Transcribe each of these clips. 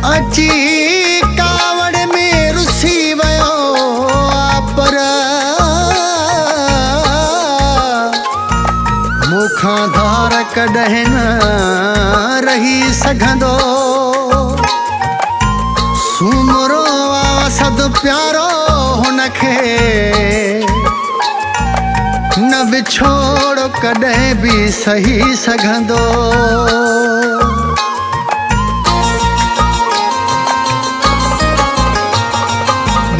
अची कावड़ में रुसी वयो पर मुखां धार कॾहिं न रही सघंदो। सूमरो सद प्यारो हुनखे न विछोड़ कॾहिं बि सही सघंदो।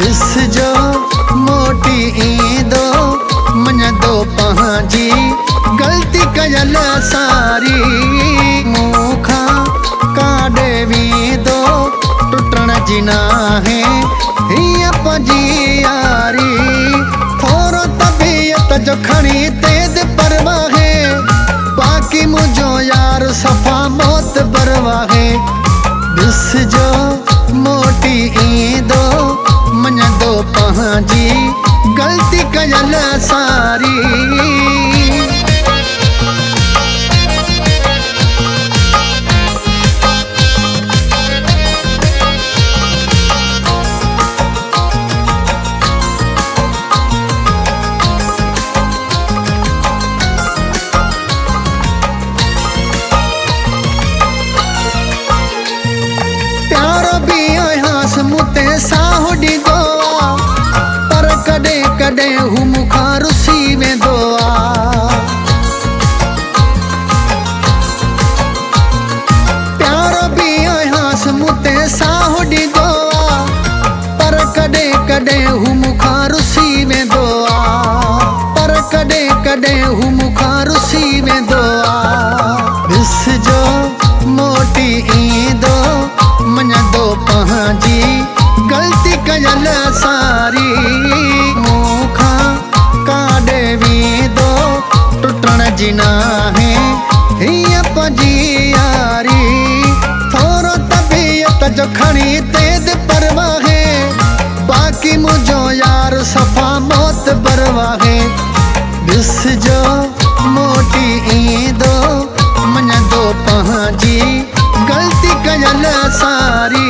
ॾिसजो मोटी ईंदो मञंदो पंहिंजी ग़लती कयल सारी। मूंखां काॾे वेंदो टुटण जी नाहे हीअ पंहिंजी यारी। थोरो तबीयत जो खणी तेज परवाहे बाक़ी मुंहिंजो यार सफ़ा मौत परवाहे। ॾिसजो मोटी ईंदो मञंदो पंहिंजी ग़लती कयल सारी। प्यारो भी अहांस मुते साहु ॾींदो पर कॾहिं कॾहिं हू मूंखां रुसी वेंदो आहे। प्यारो भी अहांस मुते साहु ॾींदो पर कॾहिं कॾहिं हू मूंखां रुसी वेंदो आहे। पर कॾहिं कॾहिं हू मूंखां रुसी वेंदो आहे। ॾिसजो मोटी ईंदो मञंदो पंहिंजी ग़लती कयल सारी। मूंखां काॾे वेंदो टुटण जी नाहे हीअ पंहिंजी यारी। थोरो तबीयत जो खणी तेज परवाहे बाक़ी मुंहिंजो यार सफ़ा मौत परवाहे। ॾिसजो मोटी ईंदो मञंदो पंहिंजी ग़लती कयल सारी।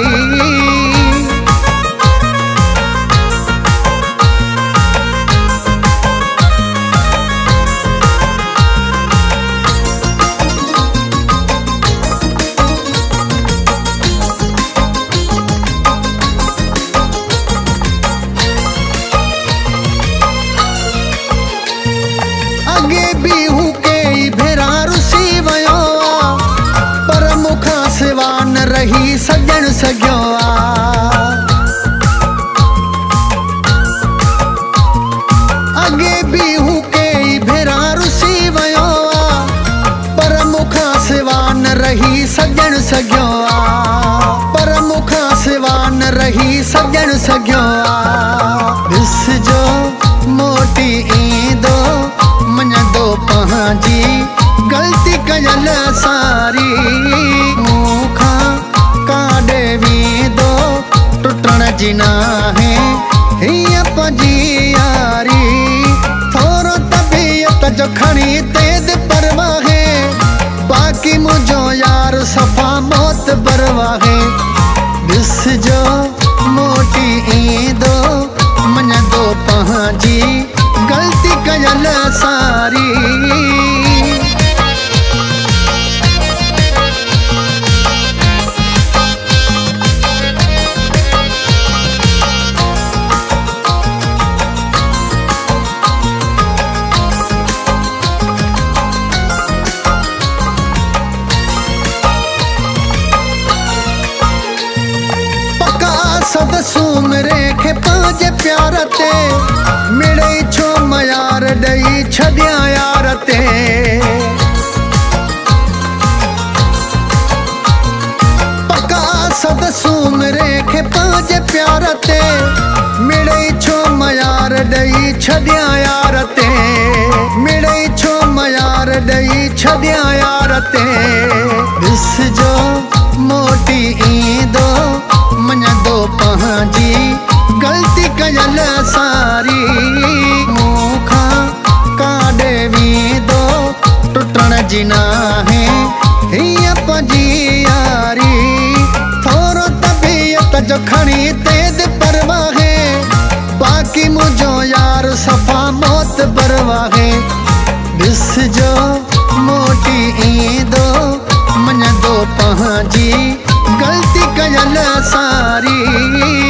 अॻे बि हू कई भेरा रुसी वयो पर मूंखां सिवा न रही सघण सघियो आहे। अॻे बि हू कई भेरा रुसी वयो पर मूंखां सिवा न रही सघण सघियो आहे। पर मूंखां सिवा न रही सघण सघियो आहे। ॾिसजो मोटी ईंदो मञंदो पंहिंजी ग़लती कयल सारी। मूंखां काॾे वेंदो टुटण जी नाहे हीअ पंहिंजी यारी। थोरो तबीयत जो खणी तेज परवाहे बाक़ी मुंहिंजो यार सफ़ा मौत परवाहे। ॾिसजो मोटी ईंदो मञंदो पंहिंजी ग़लती कयल सारी। सद सूमरे खे पंहिंजे प्यार ते मिड़ई छो मयार ॾेई छॾियां यार ते। पका सद सूमरे खे पंहिंजे प्यार ते मिड़ई छो मयार ॾेई छॾियां यार ते। मिड़ई छो मयार ॾेई छॾियां यार ते। ॾिसजो मोटी ईंदो मञंदो पंहिंजी ग़लती कयल सारी। मूंखां काॾे वेंदो टुटण जी नाहे हीअ पंहिंजी यारी। थोरो जो खणी तेद परवाहे बाक़ी मुझो यार सफ़ा मौत परवाहे ॾिस जो मोटी ईंदो मञंदो पंहिंजी ग़लती कयल सारी